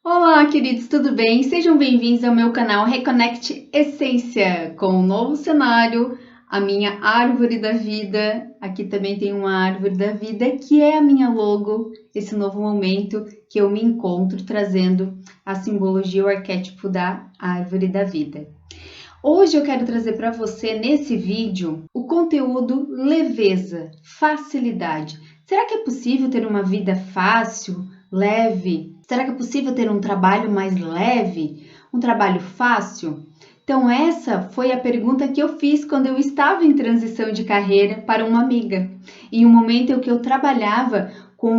Olá, queridos, tudo bem? Sejam bem-vindos ao meu canal Reconnect Essência, com um novo cenário, a minha árvore da vida. Aqui também tem uma árvore da vida, que é a minha logo, esse novo momento que eu me encontro trazendo a simbologia, o arquétipo da árvore da vida. Hoje eu quero trazer para você, nesse vídeo, o conteúdo leveza, facilidade. Será que é possível ter uma vida fácil, leve? Será que é possível ter um trabalho mais leve? Um trabalho fácil? Então essa foi a pergunta que eu fiz quando eu estava em transição de carreira para uma amiga. Em um momento em que eu trabalhava com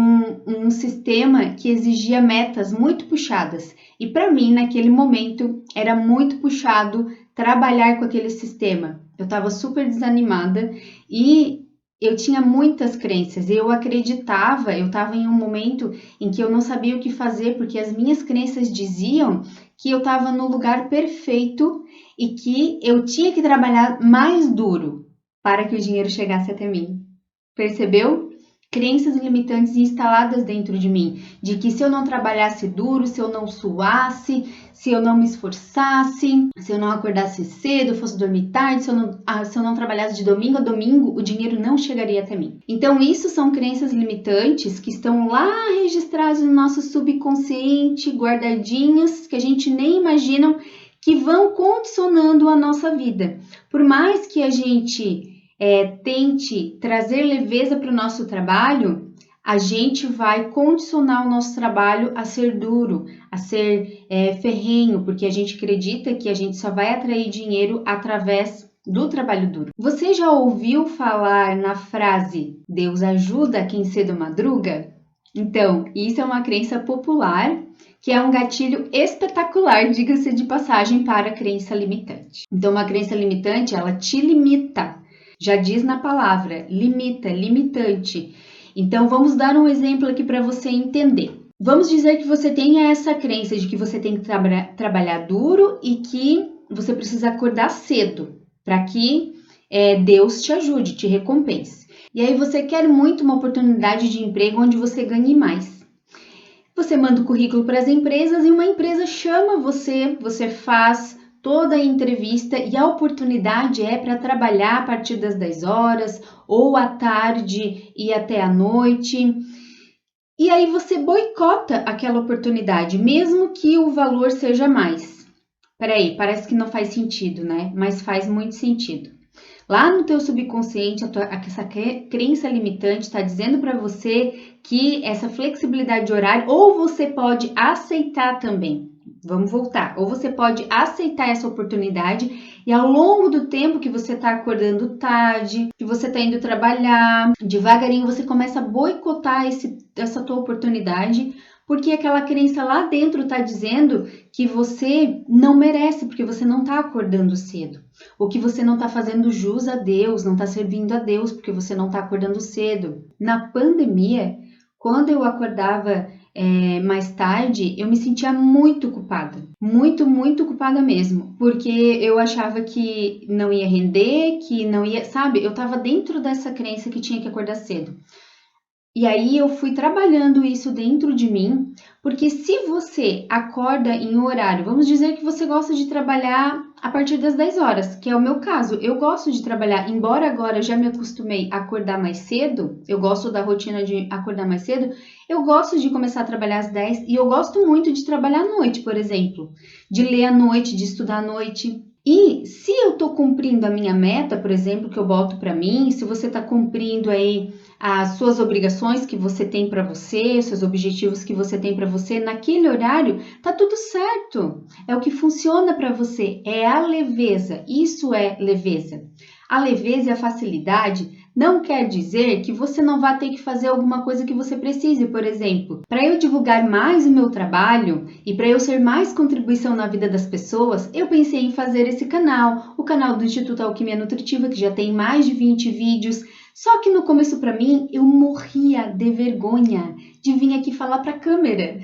um sistema que exigia metas muito puxadas. E para mim, naquele momento, era muito puxado trabalhar com aquele sistema. Eu estava super desanimada e eu tinha muitas crenças. Eu acreditava, eu estava em um momento em que eu não sabia o que fazer, porque as minhas crenças diziam que eu estava no lugar perfeito e que eu tinha que trabalhar mais duro para que o dinheiro chegasse até mim. Percebeu? Crenças limitantes instaladas dentro de mim, de que se eu não trabalhasse duro, se eu não suasse, se eu não me esforçasse, se eu não acordasse cedo, fosse dormir tarde, se eu não trabalhasse de domingo a domingo, o dinheiro não chegaria até mim. Então, isso são crenças limitantes que estão lá registradas no nosso subconsciente, guardadinhas, que a gente nem imagina, que vão condicionando a nossa vida. Por mais que a gente tente trazer leveza para o nosso trabalho, a gente vai condicionar o nosso trabalho a ser duro, a ser ferrenho, porque a gente acredita que a gente só vai atrair dinheiro através do trabalho duro. Você já ouviu falar na frase Deus ajuda quem cedo madruga? Então, isso é uma crença popular que é um gatilho espetacular, diga-se de passagem, para a crença limitante. Então, uma crença limitante, ela te limita. Já diz na palavra, limita, limitante. Então, vamos dar um exemplo aqui para você entender. Vamos dizer que você tenha essa crença de que você tem que trabalhar duro e que você precisa acordar cedo para que Deus te ajude, te recompense. E aí você quer muito uma oportunidade de emprego onde você ganhe mais. Você manda o currículo para as empresas e uma empresa chama você, você faz toda a entrevista e a oportunidade é para trabalhar a partir das 10 horas ou à tarde e até à noite. E aí você boicota aquela oportunidade, mesmo que o valor seja mais. Peraí, parece que não faz sentido, né? Mas faz muito sentido. Lá no teu subconsciente, essa crença limitante está dizendo para você que essa flexibilidade de horário, ou você pode aceitar também. Vamos voltar. Ou você pode aceitar essa oportunidade e ao longo do tempo que você está acordando tarde, que você está indo trabalhar, devagarinho você começa a boicotar essa tua oportunidade, porque aquela crença lá dentro está dizendo que você não merece, porque você não está acordando cedo. Ou que você não está fazendo jus a Deus, não está servindo a Deus, porque você não está acordando cedo. Na pandemia, quando eu acordava mais tarde, eu me sentia muito culpada. Muito culpada mesmo. Porque eu achava que não ia render, que não ia... Sabe, eu estava dentro dessa crença que tinha que acordar cedo. E aí eu fui trabalhando isso dentro de mim, porque se você acorda em um horário, vamos dizer que você gosta de trabalhar a partir das 10 horas, que é o meu caso. Eu gosto de trabalhar, embora agora já me acostumei a acordar mais cedo, eu gosto da rotina de acordar mais cedo, eu gosto de começar a trabalhar às 10 e eu gosto muito de trabalhar à noite, por exemplo, de ler à noite, de estudar à noite. E se eu estou cumprindo a minha meta, por exemplo, que eu boto para mim, se você está cumprindo aí as suas obrigações que você tem para você, seus objetivos que você tem para você, naquele horário, tá tudo certo. É o que funciona para você, é a leveza. Isso é leveza. A leveza e a facilidade não quer dizer que você não vai ter que fazer alguma coisa que você precise, por exemplo. Para eu divulgar mais o meu trabalho e para eu ser mais contribuição na vida das pessoas, eu pensei em fazer esse canal, o canal do Instituto Alquimia Nutritiva, que já tem mais de 20 vídeos. Só que no começo, para mim, eu morria de vergonha de vir aqui falar para a câmera.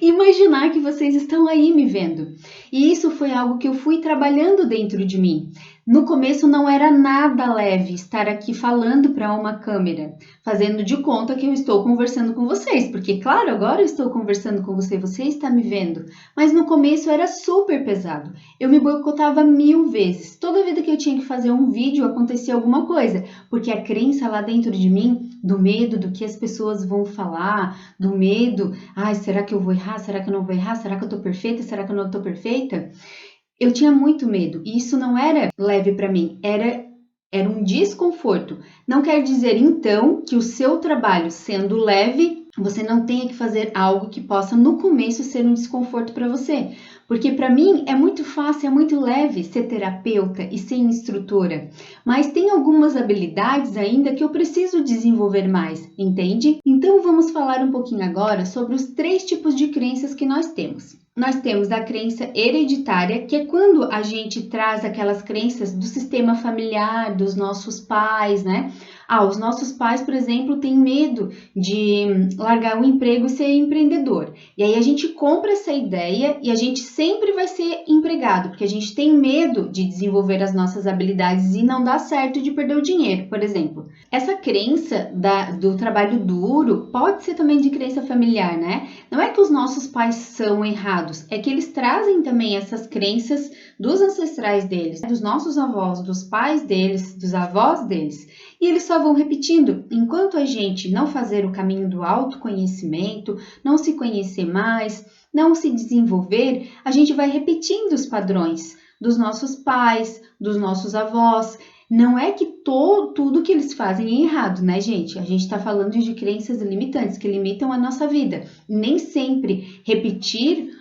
Imaginar que vocês estão aí me vendo. E isso foi algo que eu fui trabalhando dentro de mim. No começo não era nada leve estar aqui falando para uma câmera, fazendo de conta que eu estou conversando com vocês, porque claro, agora eu estou conversando com você, você está me vendo, mas no começo era super pesado. Eu me boicotava 1000 vezes. Toda vida que eu tinha que fazer um vídeo acontecia alguma coisa, porque a crença lá dentro de mim, do medo do que as pessoas vão falar, do medo, ai, será que eu vou errar? Será que eu não vou errar? Será que eu tô perfeita? Será que eu não tô perfeita? Eu tinha muito medo e isso não era leve para mim, era um desconforto. Não quer dizer então que o seu trabalho sendo leve, você não tenha que fazer algo que possa no começo ser um desconforto para você. Porque para mim é muito fácil, é muito leve ser terapeuta e ser instrutora, mas tem algumas habilidades ainda que eu preciso desenvolver mais, entende? Então vamos falar um pouquinho agora sobre os 3 tipos de crenças que nós temos. Nós temos a crença hereditária, que é quando a gente traz aquelas crenças do sistema familiar, dos nossos pais, né? Os nossos pais, por exemplo, têm medo de largar o emprego e ser empreendedor. E aí a gente compra essa ideia e a gente sempre vai ser empregado, porque a gente tem medo de desenvolver as nossas habilidades e não dá certo de perder o dinheiro, por exemplo. Essa crença do trabalho duro pode ser também de crença familiar, né? Não é que os nossos pais são errados, é que eles trazem também essas crenças dos ancestrais deles, dos nossos avós, dos pais deles, dos avós deles. E eles só vão repetindo. Enquanto a gente não fazer o caminho do autoconhecimento, não se conhecer mais, não se desenvolver, a gente vai repetindo os padrões dos nossos pais, dos nossos avós. Não é que tudo que eles fazem é errado, né, gente? A gente está falando de crenças limitantes que limitam a nossa vida. Nem sempre repetir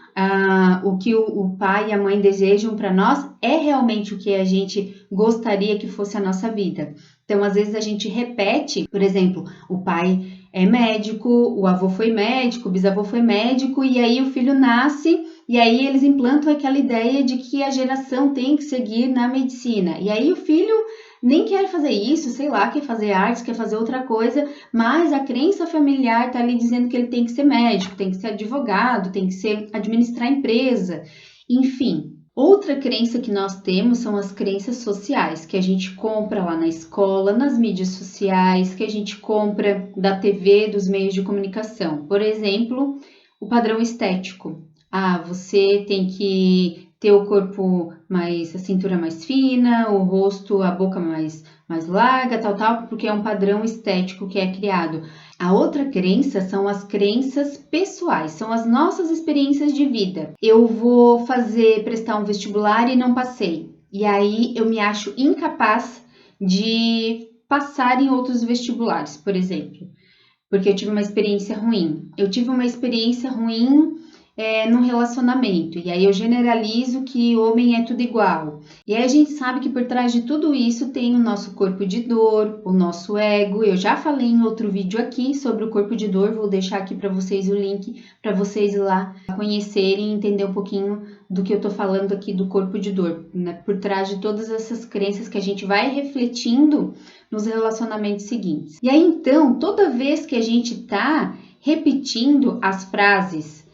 o que o pai e a mãe desejam para nós é realmente o que a gente gostaria que fosse a nossa vida. Então, às vezes a gente repete, por exemplo, o pai é médico, o avô foi médico, o bisavô foi médico, e aí o filho nasce, e aí eles implantam aquela ideia de que a geração tem que seguir na medicina. E aí o filho nem quer fazer isso, sei lá, quer fazer artes, quer fazer outra coisa, mas a crença familiar tá ali dizendo que ele tem que ser médico, tem que ser advogado, tem que administrar empresa, enfim. Outra crença que nós temos são as crenças sociais, que a gente compra lá na escola, nas mídias sociais, que a gente compra da TV, dos meios de comunicação. Por exemplo, o padrão estético. Você tem que ter o corpo mais, a cintura mais fina, o rosto, a boca mais larga, tal, porque é um padrão estético que é criado. A outra crença são as crenças pessoais, são as nossas experiências de vida. Eu vou prestar um vestibular e não passei. E aí eu me acho incapaz de passar em outros vestibulares, por exemplo, porque eu tive uma experiência ruim. Eu tive uma experiência ruim num relacionamento, e aí eu generalizo que homem é tudo igual. E aí a gente sabe que por trás de tudo isso tem o nosso corpo de dor, o nosso ego. Eu já falei em outro vídeo aqui sobre o corpo de dor, vou deixar aqui para vocês o link para vocês ir lá conhecerem e entender um pouquinho do que eu tô falando aqui do corpo de dor, né? Por trás de todas essas crenças que a gente vai refletindo nos relacionamentos seguintes. E aí então, toda vez que a gente tá repetindo as frases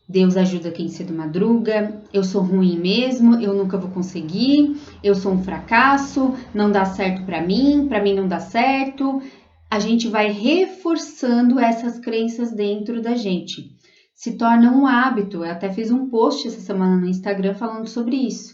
Deus ajuda quem cedo madruga, eu sou ruim mesmo, eu nunca vou conseguir, eu sou um fracasso, não dá certo para mim não dá certo. A gente vai reforçando essas crenças dentro da gente. Se torna um hábito. Eu até fiz um post essa semana no Instagram falando sobre isso.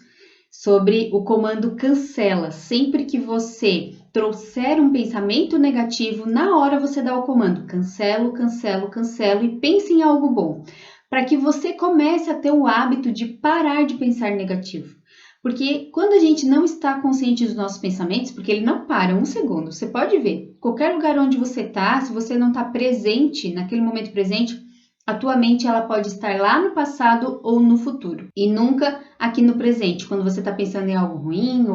Sobre o comando cancela. Sempre que você trouxer um pensamento negativo, na hora você dá o comando cancelo, cancelo, cancelo e pense em algo bom, para que você comece a ter o hábito de parar de pensar negativo. Porque quando a gente não está consciente dos nossos pensamentos, porque ele não para um segundo, você pode ver, qualquer lugar onde você está, se você não está presente, naquele momento presente, a tua mente ela pode estar lá no passado ou no futuro, e nunca aqui no presente, quando você está pensando em algo ruim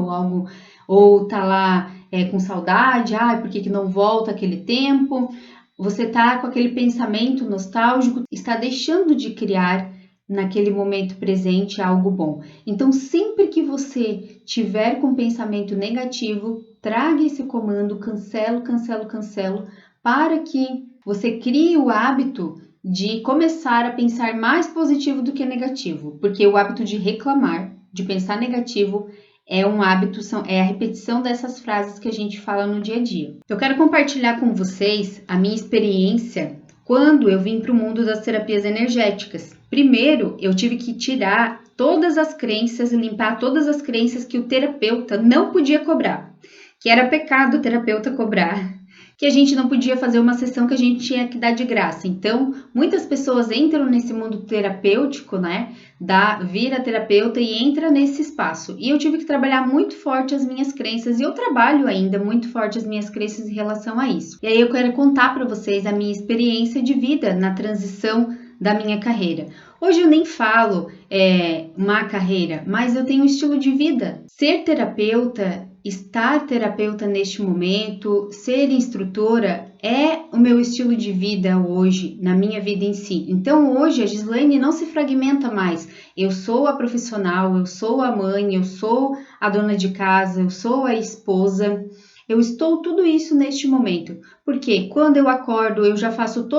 ou está lá com saudade, por que não volta aquele tempo? Você está com aquele pensamento nostálgico, está deixando de criar naquele momento presente algo bom. Então, sempre que você tiver com pensamento negativo, traga esse comando cancelo, cancelo, cancelo, para que você crie o hábito de começar a pensar mais positivo do que negativo, porque o hábito de reclamar, de pensar negativo, é um hábito, é a repetição dessas frases que a gente fala no dia a dia. Eu quero compartilhar com vocês a minha experiência quando eu vim para o mundo das terapias energéticas. Primeiro, eu tive que tirar todas as crenças, limpar todas as crenças que o terapeuta não podia cobrar, que era pecado o terapeuta cobrar, que a gente não podia fazer uma sessão que a gente tinha que dar de graça. Então, muitas pessoas entram nesse mundo terapêutico, né? Vira terapeuta e entra nesse espaço. E eu tive que trabalhar muito forte as minhas crenças, e eu trabalho ainda muito forte as minhas crenças em relação a isso. E aí eu quero contar para vocês a minha experiência de vida na transição da minha carreira. Hoje eu nem falo uma carreira, mas eu tenho um estilo de vida. Ser terapeuta, estar terapeuta neste momento, ser instrutora é o meu estilo de vida hoje, na minha vida em si. Então hoje a Gislaine não se fragmenta mais. Eu sou a profissional, eu sou a mãe, eu sou a dona de casa, eu sou a esposa. Eu estou tudo isso neste momento, porque quando eu acordo eu já faço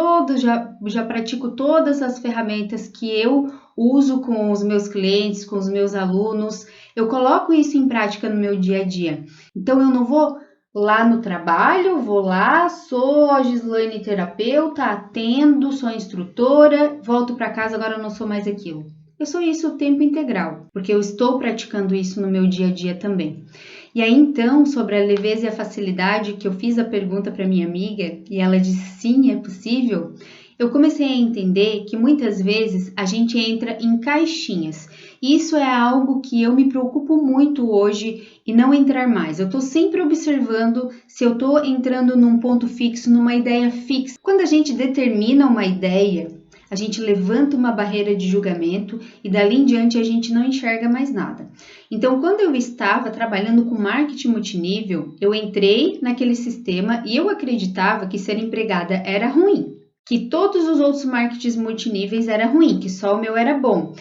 já pratico todas as ferramentas que eu uso com os meus clientes, com os meus alunos, eu coloco isso em prática no meu dia a dia. Então eu não vou lá no trabalho, vou lá, sou a Gislaine terapeuta, atendo, sou instrutora, volto para casa, agora eu não sou mais aquilo. Eu sou isso o tempo integral, porque eu estou praticando isso no meu dia a dia também. E aí então, sobre a leveza e a facilidade, que eu fiz a pergunta para minha amiga e ela disse sim, é possível, eu comecei a entender que muitas vezes a gente entra em caixinhas. E isso é algo que eu me preocupo muito hoje e não entrar mais. Eu estou sempre observando se eu estou entrando num ponto fixo, numa ideia fixa. Quando a gente determina uma ideia, a gente levanta uma barreira de julgamento e dali em diante a gente não enxerga mais nada. Então, quando eu estava trabalhando com marketing multinível, eu entrei naquele sistema e eu acreditava que ser empregada era ruim, que todos os outros marketings multiníveis era ruim, que só o meu era bom,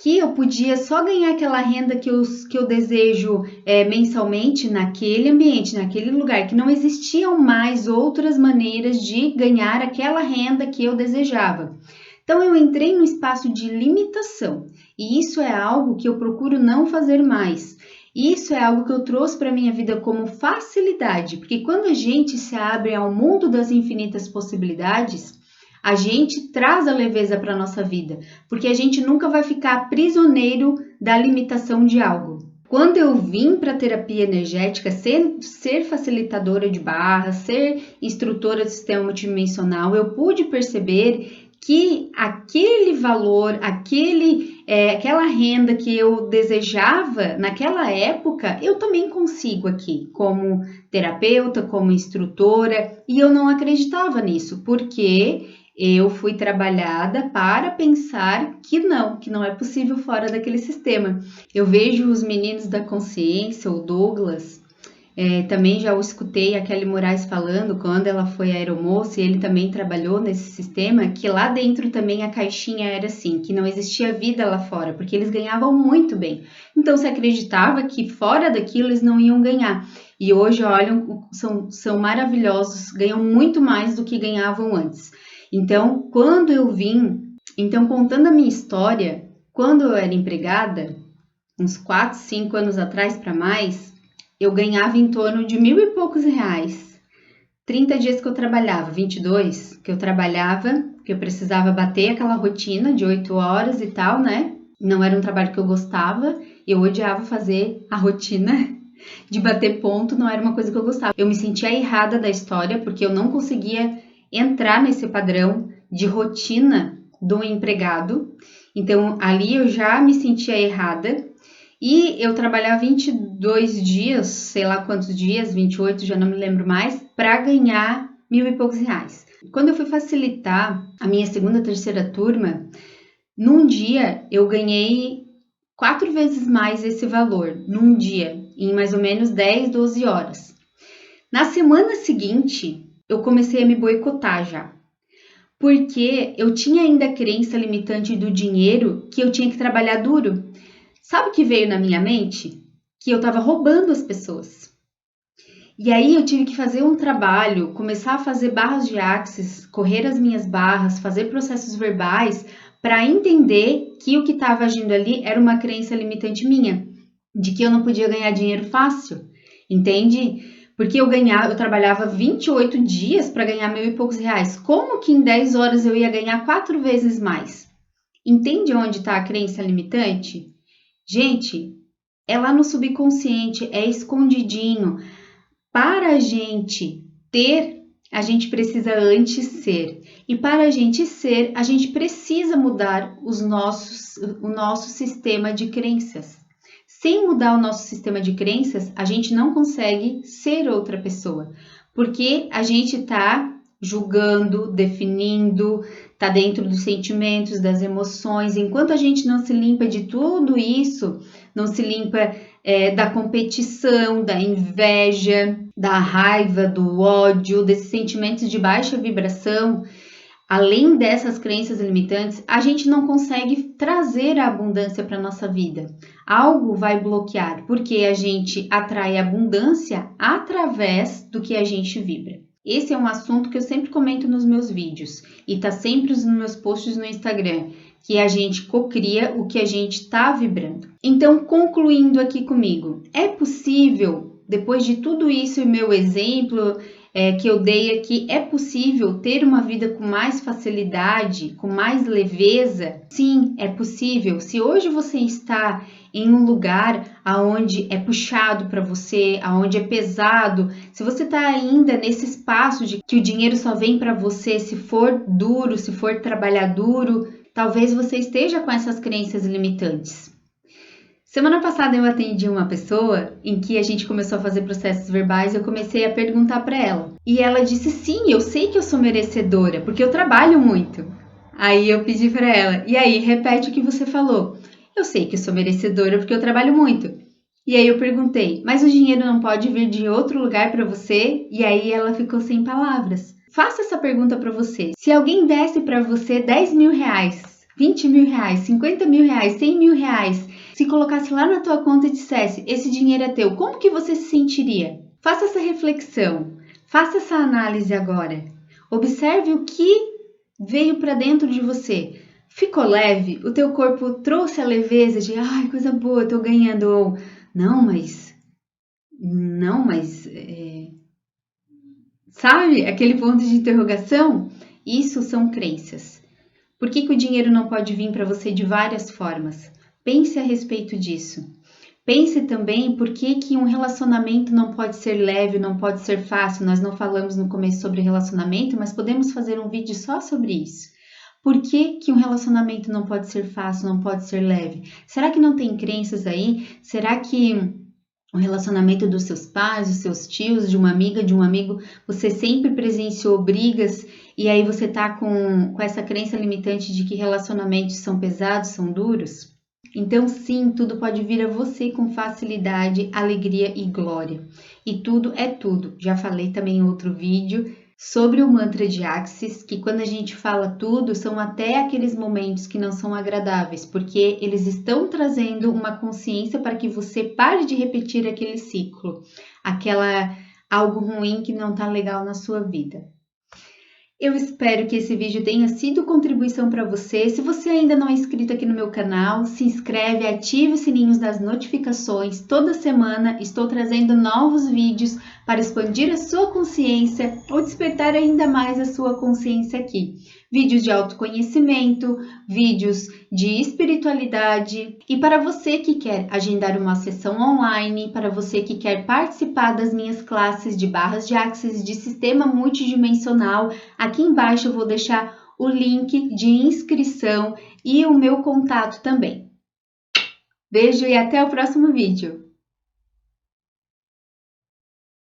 que eu podia só ganhar aquela renda que eu desejo mensalmente naquele ambiente, naquele lugar, que não existiam mais outras maneiras de ganhar aquela renda que eu desejava. Então, eu entrei no espaço de limitação e isso é algo que eu procuro não fazer mais. Isso é algo que eu trouxe para a minha vida como facilidade, porque quando a gente se abre ao mundo das infinitas possibilidades, a gente traz a leveza para a nossa vida, porque a gente nunca vai ficar prisioneiro da limitação de algo. Quando eu vim para a terapia energética, ser facilitadora de barras, ser instrutora do sistema multidimensional, eu pude perceber que aquele valor, aquela renda que eu desejava naquela época, eu também consigo aqui, como terapeuta, como instrutora, e eu não acreditava nisso, porque eu fui trabalhada para pensar que não é possível fora daquele sistema. Eu vejo os meninos da consciência, o Douglas, também já o escutei a Kelly Moraes falando quando ela foi aeromoça e ele também trabalhou nesse sistema, que lá dentro também a caixinha era assim, que não existia vida lá fora, porque eles ganhavam muito bem. Então se acreditava que fora daquilo eles não iam ganhar. E hoje, olham, são maravilhosos, ganham muito mais do que ganhavam antes. Então, contando a minha história, quando eu era empregada, uns 4, 5 anos atrás para mais, eu ganhava em torno de 1.000 e poucos reais. 30 dias que eu trabalhava, 22 que eu trabalhava, que eu precisava bater aquela rotina de 8 horas e tal, né? Não era um trabalho que eu gostava, eu odiava fazer a rotina de bater ponto, não era uma coisa que eu gostava. Eu me sentia errada da história, porque eu não conseguia entrar nesse padrão de rotina do empregado. Então, ali eu já me sentia errada. E eu trabalhava 22 dias, sei lá quantos dias, 28, já não me lembro mais, para ganhar 1.000 e poucos reais. Quando eu fui facilitar a minha segunda, terceira turma, num dia eu ganhei 4 vezes mais esse valor, num dia, em mais ou menos 10, 12 horas. Na semana seguinte, eu comecei a me boicotar já, porque eu tinha ainda a crença limitante do dinheiro, que eu tinha que trabalhar duro. Sabe o que veio na minha mente? Que eu estava roubando as pessoas. E aí eu tive que fazer um trabalho, começar a fazer barras de axis, correr as minhas barras, fazer processos verbais para entender que o que estava agindo ali era uma crença limitante minha. de que eu não podia ganhar dinheiro fácil, entende? Porque eu trabalhava 28 dias para ganhar R$ 1.000 e poucos. Como que em 10 horas eu ia ganhar 4 vezes mais? Entende onde está a crença limitante? Gente, é lá no subconsciente, é escondidinho. Para a gente ter, a gente precisa antes ser. E para a gente ser, a gente precisa mudar o nosso sistema de crenças. Sem mudar o nosso sistema de crenças, a gente não consegue ser outra pessoa, porque a gente está julgando, definindo, está dentro dos sentimentos, das emoções. Enquanto a gente não se limpa de tudo isso, não se limpa da competição, da inveja, da raiva, do ódio, desses sentimentos de baixa vibração, além dessas crenças limitantes, a gente não consegue trazer a abundância para a nossa vida. Algo vai bloquear, porque a gente atrai abundância através do que a gente vibra. Esse é um assunto que eu sempre comento nos meus vídeos e está sempre nos meus posts no Instagram, que a gente cocria o que a gente está vibrando. Então, concluindo aqui comigo, é possível, depois de tudo isso e meu exemplo que eu dei aqui, é possível ter uma vida com mais facilidade, com mais leveza? Sim, é possível. Se hoje você está em um lugar aonde é puxado para você, aonde é pesado, se você está ainda nesse espaço de que o dinheiro só vem para você se for duro, se for trabalhar duro, talvez você esteja com essas crenças limitantes. Semana passada eu atendi uma pessoa em que a gente começou a fazer processos verbais e eu comecei a perguntar para ela. E ela disse, sim, eu sei que eu sou merecedora, porque eu trabalho muito. Aí eu pedi para ela, e aí, repete o que você falou. Eu sei que eu sou merecedora porque eu trabalho muito. E aí eu perguntei, mas o dinheiro não pode vir de outro lugar para você? E aí ela ficou sem palavras. Faça essa pergunta para você. Se alguém desse para você R$10.000, R$20.000, R$50.000, R$100.000, se colocasse lá na tua conta e dissesse, esse dinheiro é teu, como que você se sentiria? Faça essa reflexão, faça essa análise agora. Observe o que veio para dentro de você. Ficou leve? O teu corpo trouxe a leveza de, ai, coisa boa, eu tô ganhando, ou não, mas, sabe? Aquele ponto de interrogação? Isso são crenças. Por que o dinheiro não pode vir para você de várias formas? Pense a respeito disso. Pense também por que um relacionamento não pode ser leve, não pode ser fácil. Nós não falamos no começo sobre relacionamento, mas podemos fazer um vídeo só sobre isso. Por que um relacionamento não pode ser fácil, não pode ser leve? Será que não tem crenças aí? Será que o relacionamento dos seus pais, dos seus tios, de uma amiga, de um amigo, você sempre presenciou brigas e aí você tá com essa crença limitante de que relacionamentos são pesados, são duros? Então sim, tudo pode vir a você com facilidade, alegria e glória. E tudo é tudo. Já falei também em outro vídeo sobre o mantra de Axis, que quando a gente fala tudo, são até aqueles momentos que não são agradáveis, porque eles estão trazendo uma consciência para que você pare de repetir aquele ciclo, algo ruim que não está legal na sua vida. Eu espero que esse vídeo tenha sido contribuição para você. Se você ainda não é inscrito aqui no meu canal, se inscreve, ative os sininhos das notificações. Toda semana estou trazendo novos vídeos para expandir a sua consciência ou despertar ainda mais a sua consciência aqui. Vídeos de autoconhecimento, vídeos de espiritualidade. E para você que quer agendar uma sessão online, para você que quer participar das minhas classes de barras de Axis de sistema multidimensional, aqui embaixo eu vou deixar o link de inscrição e o meu contato também. Beijo e até o próximo vídeo!